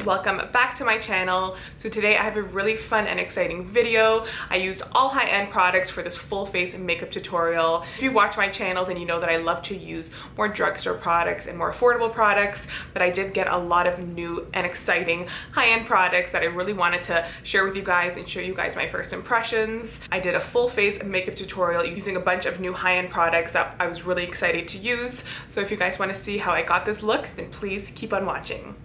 welcome back to my channel. So today I have a really fun and exciting video. I used all high-end products for this full face makeup tutorial. If you watch my channel, then you know that I love to use more drugstore products and more affordable products, but I did get a lot of new and exciting high-end products that I really wanted to share with you guys and show you guys my first impressions. I did a full face makeup tutorial using a bunch of new high-end products that I was really excited to use. So if you guys want to see how I got this look, then please keep on watching.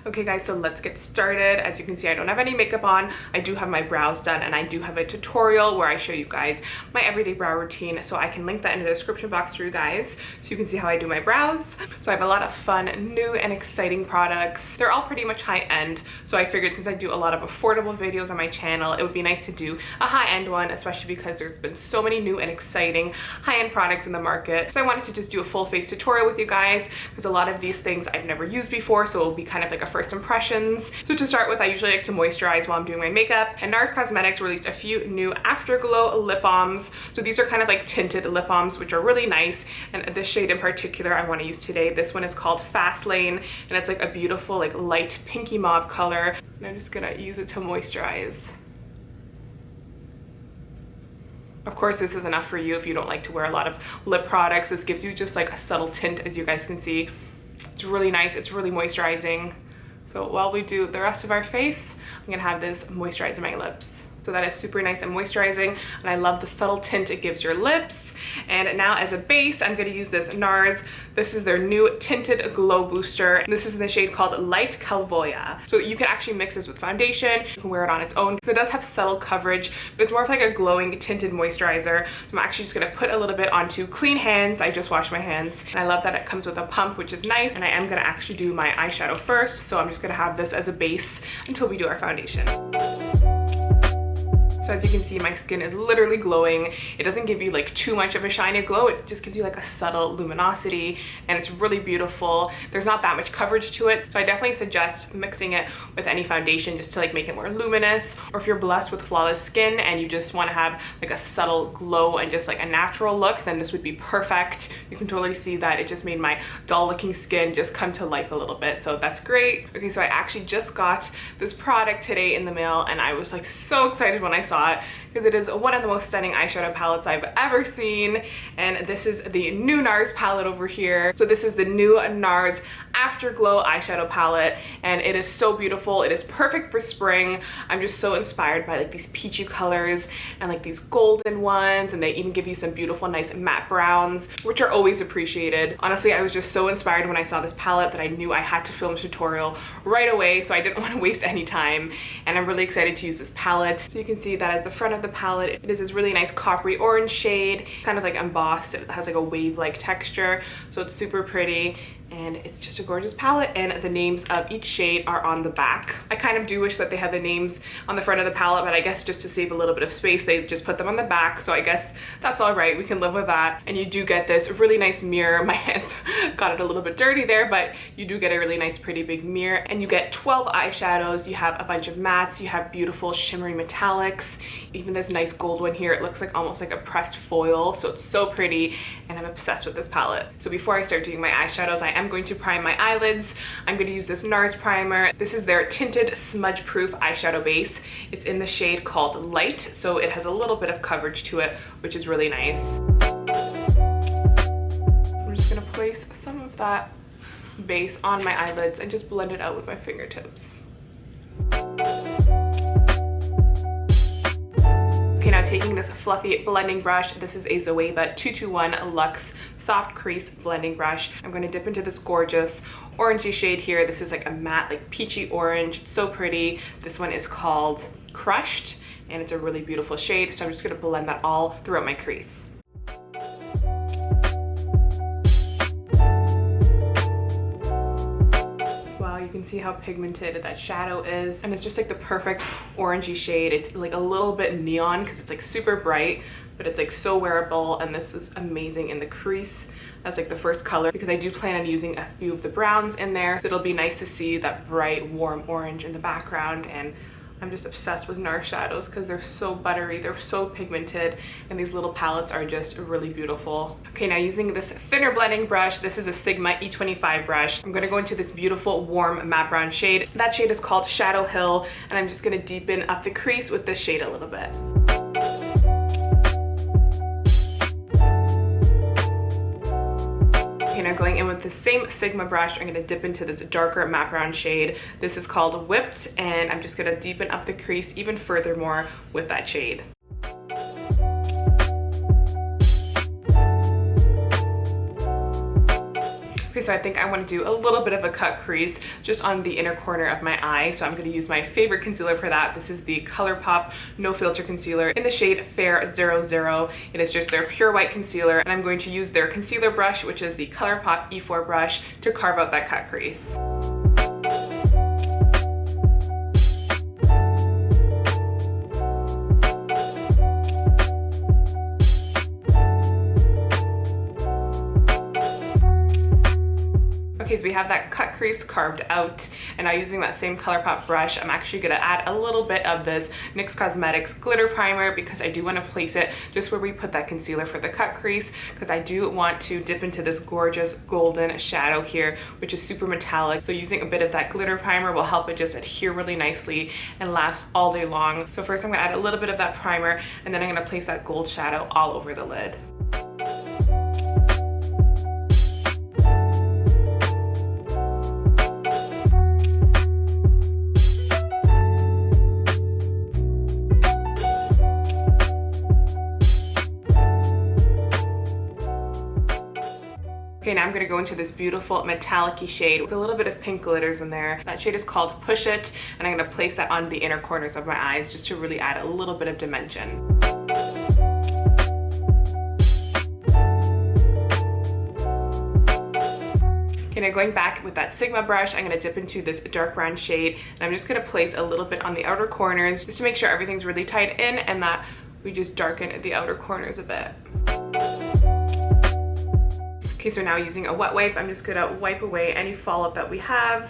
Okay guys, so let's get started. As you can see, I don't have any makeup on. I do have my brows done, and I do have a tutorial where I show you guys my everyday brow routine, so I can link that in the description box for you guys so you can see how I do my brows. So I have a lot of fun, new and exciting products. They're all pretty much high-end, so I figured since I do a lot of affordable videos on my channel, it would be nice to do a high-end one, especially because there's been so many new and exciting high-end products in the market. So I wanted to just do a full face tutorial with you guys because a lot of these things I've never used before, so it'll be kind of like a first impressions. So to start with, I usually like to moisturize while I'm doing my makeup, and Nars Cosmetics released a few new Afterglow lip balms. So these are kind of like tinted lip balms, which are really nice, and this shade in particular I want to use today. This one is called Fast Lane, and it's like a beautiful like light pinky mauve color, and I'm just gonna use it to moisturize. Of course, this is enough for you if you don't like to wear a lot of lip products. This gives you just like a subtle tint, as you guys can see. It's really nice, it's really moisturizing. So while we do the rest of our face, I'm gonna have this moisturize my lips. So that is super nice and moisturizing, and I love the subtle tint it gives your lips. And now as a base, I'm gonna use this Nars. This is their new Tinted Glow Booster. This is in the shade called Light Kalvoya. So you can actually mix this with foundation. You can wear it on its own because it does have subtle coverage, but it's more of like a glowing tinted moisturizer. So I'm actually just gonna put a little bit onto clean hands. I just washed my hands, and I love that it comes with a pump, which is nice. And I am gonna actually do my eyeshadow first. So I'm just gonna have this as a base until we do our foundation. So as you can see, my skin is literally glowing. It doesn't give you like too much of a shiny glow. It just gives you like a subtle luminosity, and it's really beautiful. There's not that much coverage to it, so I definitely suggest mixing it with any foundation just to like make it more luminous. Or if you're blessed with flawless skin and you just want to have like a subtle glow and just like a natural look, then this would be perfect. You can totally see that it just made my dull looking skin just come to life a little bit, so that's great. Okay, so I actually just got this product today in the mail, and I was like so excited when I saw it because it is one of the most stunning eyeshadow palettes I've ever seen, and this is the new Nars palette over here. So this is the new Nars Afterglow eyeshadow palette, and it is so beautiful. It is perfect for spring. I'm just so inspired by like these peachy colors and like these golden ones, and they even give you some beautiful nice matte browns, which are always appreciated. Honestly, I was just so inspired when I saw this palette that I knew I had to film a tutorial right away, so I didn't want to waste any time, and I'm really excited to use this palette. So you can see that as the front of the palette, it is this really nice coppery orange shade, kind of like embossed. It has like a wave-like texture, so it's super pretty, and it's just a gorgeous palette, and the names of each shade are on the back. I kind of do wish that they had the names on the front of the palette, but I guess just to save a little bit of space, they just put them on the back, so I guess that's all right. We can live with that. And you do get this really nice mirror. My hands got it a little bit dirty there, but you do get a really nice pretty big mirror, and you get 12 eyeshadows. You have a bunch of mattes, you have beautiful shimmery metallics, even this nice gold one here. It looks like almost like a pressed foil, so it's so pretty, and I'm obsessed with this palette. So before I start doing my eyeshadows, I am going to prime my eyelids. I'm going to use this Nars primer. This is their tinted smudge proof eyeshadow base. It's in the shade called Light, so it has a little bit of coverage to it, which is really nice. I'm just going to place some of that base on my eyelids and just blend it out with my fingertips. Okay, now taking this fluffy blending brush, this is a Zoeva 221 Luxe Soft Crease Blending Brush. I'm going to dip into this gorgeous orangey shade here. This is like a matte, like peachy orange. It's so pretty. This one is called Crushed, and it's a really beautiful shade, so I'm just going to blend that all throughout my crease. You can see how pigmented that shadow is, and it's just like the perfect orangey shade. It's like a little bit neon because it's like super bright, but it's like so wearable, and this is amazing in the crease as like the first color because I do plan on using a few of the browns in there, so it'll be nice to see that bright warm orange in the background, and I'm just obsessed with Nars shadows because they're so buttery, they're so pigmented, and these little palettes are just really beautiful. Okay, now using this thinner blending brush, this is a Sigma E25 brush. I'm gonna go into this beautiful warm matte brown shade. That shade is called Shadow Hill, and I'm just gonna deepen up the crease with this shade a little bit. Now going in with the same Sigma brush, I'm going to dip into this darker matte brown shade. This is called Whipped, and I'm just going to deepen up the crease even furthermore with that shade. Okay, so I think I want to do a little bit of a cut crease just on the inner corner of my eye. So I'm going to use my favorite concealer for that. This is the ColourPop No Filter Concealer in the shade Fair 00. It is just their pure white concealer, and I'm going to use their concealer brush, which is the ColourPop E4 brush, to carve out that cut crease. Okay, so we have that cut crease carved out, and now using that same ColourPop brush, I'm actually going to add a little bit of this NYX Cosmetics glitter primer because I do want to place it just where we put that concealer for the cut crease, because I do want to dip into this gorgeous golden shadow here, which is super metallic. So using a bit of that glitter primer will help it just adhere really nicely and last all day long. So first I'm going to add a little bit of that primer, and then I'm going to place that gold shadow all over the lid. Okay, now I'm going to go into this beautiful metallic-y shade with a little bit of pink glitters in there. That shade is called Push It, and I'm going to place that on the inner corners of my eyes just to really add a little bit of dimension. Okay, now going back with that Sigma brush, I'm going to dip into this dark brown shade, and I'm just going to place a little bit on the outer corners just to make sure everything's really tight in and that we just darken the outer corners a bit. Okay, so now using a wet wipe, I'm just gonna wipe away any fallout that we have.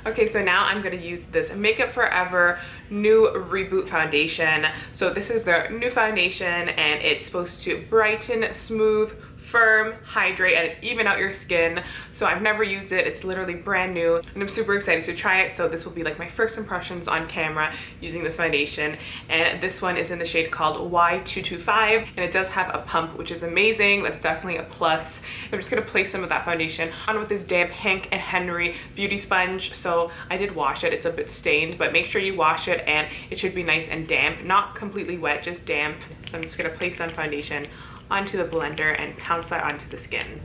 Okay, so now I'm gonna use this Makeup Forever new Reboot foundation. So this is their new foundation, and it's supposed to brighten, smooth, firm, hydrate, and even out your skin. So I've never used it. It's literally brand new, and I'm super excited to try it. So this will be like my first impressions on camera using this foundation. And this one is in the shade called Y225, and it does have a pump, which is amazing. That's definitely a plus. I'm just gonna place some of that foundation on with this damp Hank and Henry beauty sponge. So I did wash it. It's a bit stained, but make sure you wash it, and it should be nice and damp, not completely wet, just damp. So I'm just gonna place some foundation onto the blender and pounce that onto the skin.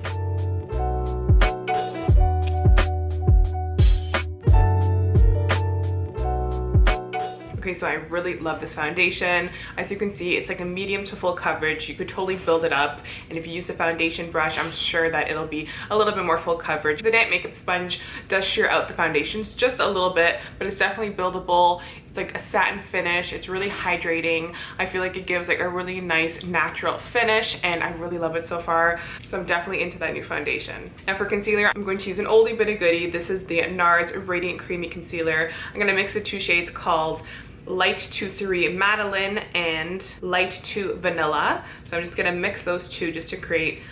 Okay, so I really love this foundation. As you can see, it's like a medium to full coverage. You could totally build it up, and if you use a foundation brush, I'm sure that it'll be a little bit more full coverage. The damp makeup sponge does sheer out the foundations just a little bit, but it's definitely buildable. It's like a satin finish. It's really hydrating. I feel like it gives like a really nice natural finish, and I really love it so far. So I'm definitely into that new foundation. Now for concealer, I'm going to use an oldie but a goodie. This is the Nars Radiant Creamy Concealer. I'm gonna mix the two shades called Light 23 Madeline and Light 2 Vanilla. So I'm just gonna mix those two just to create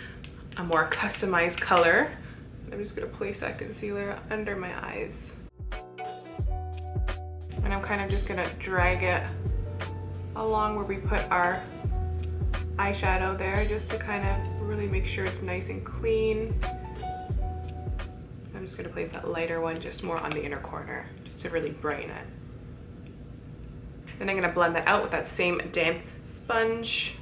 a more customized color. I'm just gonna place that concealer under my eyes. And I'm kind of just gonna drag it along where we put our eyeshadow there, just to kind of really make sure it's nice and clean. I'm just gonna place that lighter one just more on the inner corner, just to really brighten it. Then I'm gonna blend that out with that same damp sponge.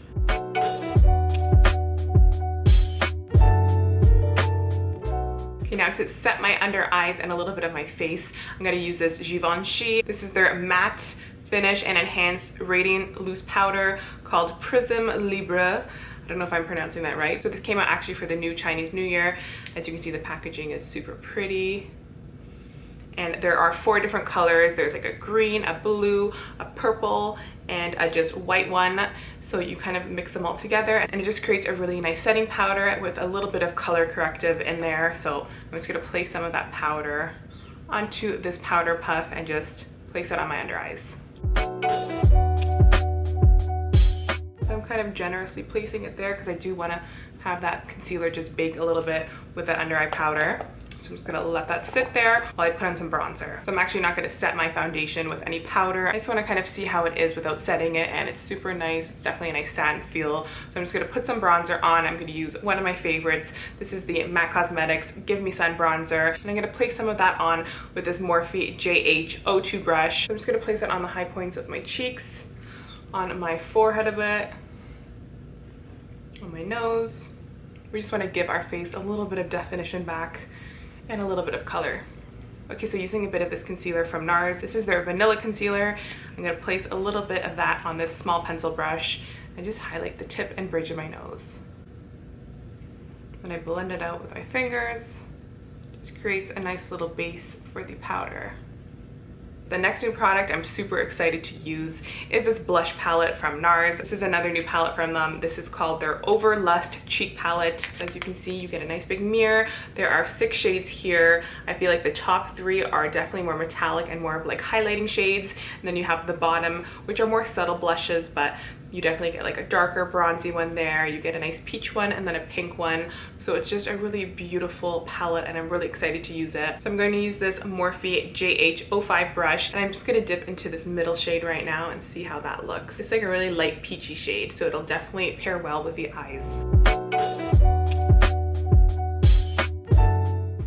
Okay, now to set my under eyes and a little bit of my face, I'm gonna use this GIVENCHY. This is their matte finish and enhanced radiant loose powder called Prism Libre. I don't know if I'm pronouncing that right. So this came out actually for the new Chinese New Year. As you can see, the packaging is super pretty. And there are 4 different colors. There's like a green, a blue, a purple, and a just white one. So you kind of mix them all together, and it just creates a really nice setting powder with a little bit of color corrective in there. So I'm just gonna place some of that powder onto this powder puff and just place it on my under eyes. So I'm kind of generously placing it there because I do want to have that concealer just bake a little bit with that under eye powder. So I'm just gonna let that sit there while I put on some bronzer. So I'm actually not gonna set my foundation with any powder. I just wanna kind of see how it is without setting it, and it's super nice. It's definitely a nice satin feel. So I'm just gonna put some bronzer on. I'm gonna use one of my favorites. This is the MAC Cosmetics Give Me Sun Bronzer. And I'm gonna place some of that on with this Morphe JH02 brush. So I'm just gonna place it on the high points of my cheeks, on my forehead a bit, on my nose. We just wanna give our face a little bit of definition back and a little bit of color. Okay, so using a bit of this concealer from Nars, this is their vanilla concealer. I'm gonna place a little bit of that on this small pencil brush and just highlight the tip and bridge of my nose. Then I blend it out with my fingers. Just creates a nice little base for the powder. The next new product I'm super excited to use is this blush palette from Nars. This is another new palette from them. This is called their Overlust Cheek Palette. As you can see, you get a nice big mirror. There are 6 shades here. I feel like the top 3 are definitely more metallic and more of like highlighting shades. And then you have the bottom, which are more subtle blushes, but you definitely get like a darker bronzy one there. You get a nice peach one and then a pink one. So it's just a really beautiful palette and I'm really excited to use it. So I'm going to use this Morphe JH05 brush and I'm just going to dip into this middle shade right now and see how that looks. It's like a really light peachy shade, so it'll definitely pair well with the eyes.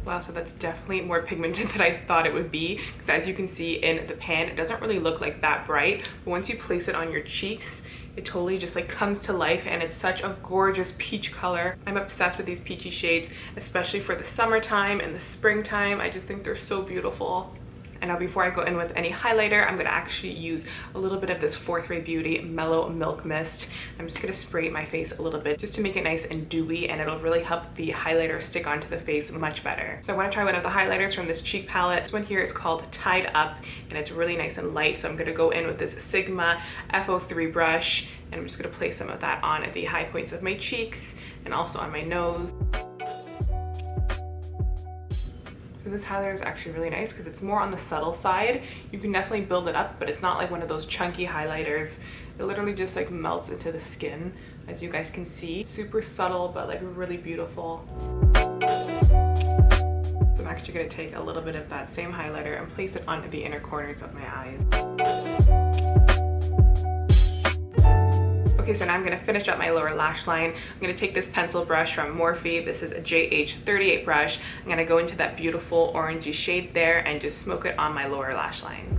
Wow, so that's definitely more pigmented than I thought it would be, because as you can see in the pan, it doesn't really look like that bright, but once you place it on your cheeks, it totally just like comes to life and it's such a gorgeous peach color. I'm obsessed with these peachy shades, especially for the summertime and the springtime. I just think they're so beautiful. And now before I go in with any highlighter, I'm gonna actually use a little bit of this Fourth Ray Beauty Mellow Milk Mist. I'm just gonna spray my face a little bit just to make it nice and dewy, and it'll really help the highlighter stick onto the face much better. So I wanna try one of the highlighters from this cheek palette. This one here is called Tied Up, and it's really nice and light. So I'm gonna go in with this Sigma F03 brush, and I'm just gonna place some of that on the high points of my cheeks and also on my nose. So this highlighter is actually really nice because it's more on the subtle side. You can definitely build it up, but it's not like one of those chunky highlighters. It literally just like melts into the skin, as you guys can see. Super subtle, but like really beautiful. So I'm actually gonna take a little bit of that same highlighter and place it onto the inner corners of my eyes. Okay, so now I'm gonna finish up my lower lash line. I'm gonna take this pencil brush from Morphe. This is a JH38 brush. I'm gonna go into that beautiful orangey shade there and just smoke it on my lower lash line.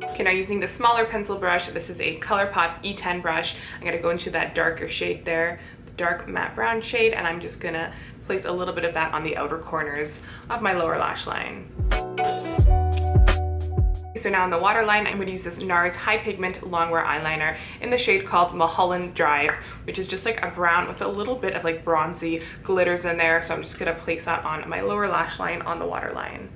Okay, now using the smaller pencil brush, this is a ColourPop E10 brush. I'm gonna go into that darker shade there, the dark matte brown shade, and I'm just gonna place a little bit of that on the outer corners of my lower lash line. So now on the waterline, I'm going to use this Nars High Pigment Longwear eyeliner in the shade called Muholland Drive, which is just like a brown with a little bit of like bronzy glitters in there. So I'm just going to place that on my lower lash line on the waterline.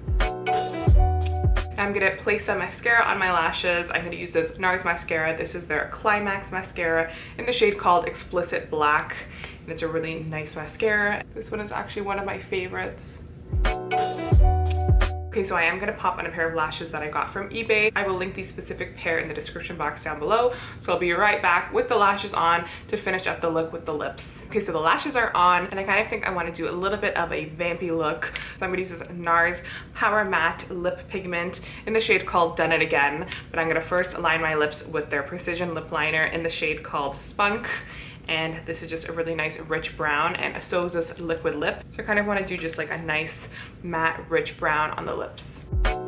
I'm going to place some mascara on my lashes. I'm going to use this Nars mascara. This is their Climax mascara in the shade called Explicit Black. And it's a really nice mascara. This one is actually one of my favorites. Okay, so I am gonna pop on a pair of lashes that I got from eBay. I will link the specific pair in the description box down below. So I'll be right back with the lashes on to finish up the look with the lips. Okay, so the lashes are on, and I kind of think I want to do a little bit of a vampy look. So I'm gonna use this Nars Powermatte Lip Pigment in the shade called Done It Again. But I'm gonna first line my lips with their Precision Lip Liner in the shade called Spunk. And this is just a really nice rich brown, and so is this liquid lip. So I kind of want to do just like a nice matte rich brown on the lips. So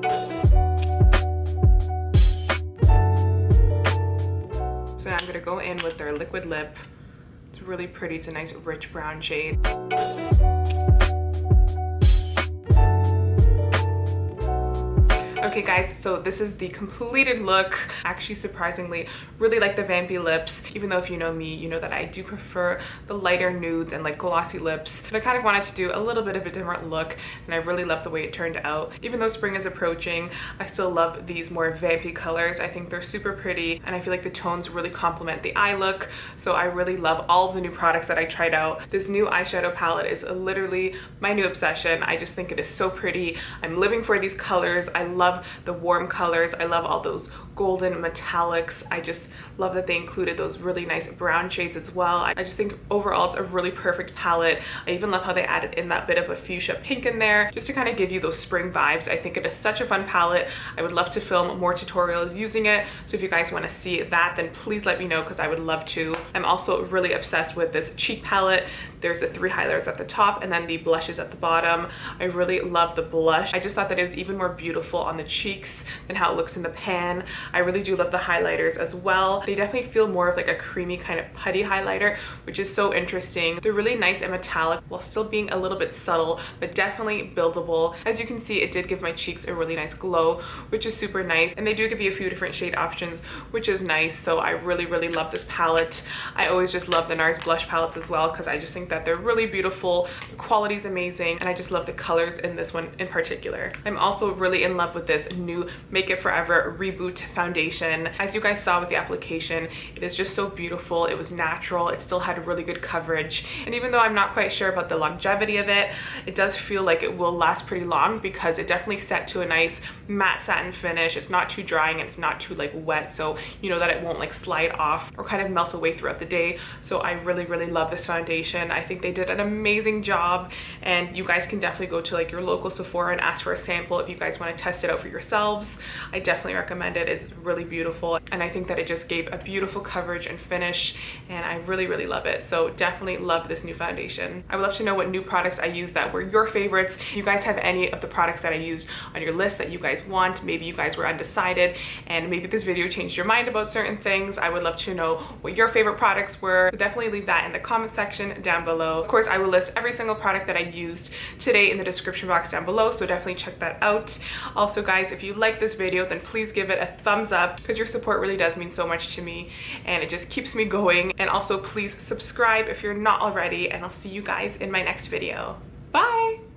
now I'm going to go in with their liquid lip. It's really pretty. It's a nice rich brown shade. Okay, Okay guys, so this is the completed look. Actually, surprisingly, really like the vampy lips, even though if you know me, you know that I do prefer the lighter nudes and like glossy lips. But I kind of wanted to do a little bit of a different look, and I really love the way it turned out. Even though spring is approaching, I still love these more vampy colors. I think they're super pretty, and I feel like the tones really complement the eye look. So I really love all of the new products that I tried out. This new eyeshadow palette is literally my new obsession. I just think it is so pretty. I'm living for these colors. I love the warm colors. I love all those golden metallics. I just love that they included those really nice brown shades as well. I just think overall it's a really perfect palette. I even love how they added in that bit of a fuchsia pink in there just to kind of give you those spring vibes. I think it is such a fun palette. I would love to film more tutorials using it. So if you guys want to see that, then please let me know because I would love to. I'm also really obsessed with this cheek palette. There's the 3 highlighters at the top and then the blushes at the bottom. I really love the blush. I just thought that it was even more beautiful on the cheeks than how it looks in the pan. I really do love the highlighters as well. They definitely feel more of like a creamy kind of putty highlighter, which is so interesting. They're really nice and metallic while still being a little bit subtle, but definitely buildable. As you can see, it did give my cheeks a really nice glow, which is super nice. And they do give you a few different shade options, which is nice. So I really, really love this palette. I always just love the Nars blush palettes as well because I just think that they're really beautiful. The quality is amazing, and I just love the colors in this one in particular. I'm also really in love with this new Make It Forever Reboot foundation. As you guys saw with the application, it is just so beautiful. It was natural. It still had really good coverage. And even though I'm not quite sure about the longevity of it, it does feel like it will last pretty long because it definitely set to a nice matte satin finish. It's not too drying and it's not too like wet, so you know that it won't like slide off or kind of melt away throughout the day. So I really, really love this foundation. I think they did an amazing job, and you guys can definitely go to like your local Sephora and ask for a sample if you guys want to test it out for yourselves. I definitely recommend it. It's really beautiful, and I think that it just gave a beautiful coverage and finish, and I really, really love it. So definitely love this new foundation. I would love to know what new products I used that were your favorites. If you guys have any of the products that I used on your list that you guys want, maybe you guys were undecided and maybe this video changed your mind about certain things, I would love to know what your favorite products were. So definitely leave that in the comment section down below. Of course, I will list every single product that I used today in the description box down below, so definitely check that out. Also guys, if you like this video, then please give it a thumbs up because your support really does mean so much to me and it just keeps me going. And also please subscribe if you're not already, and I'll see you guys in my next video. Bye!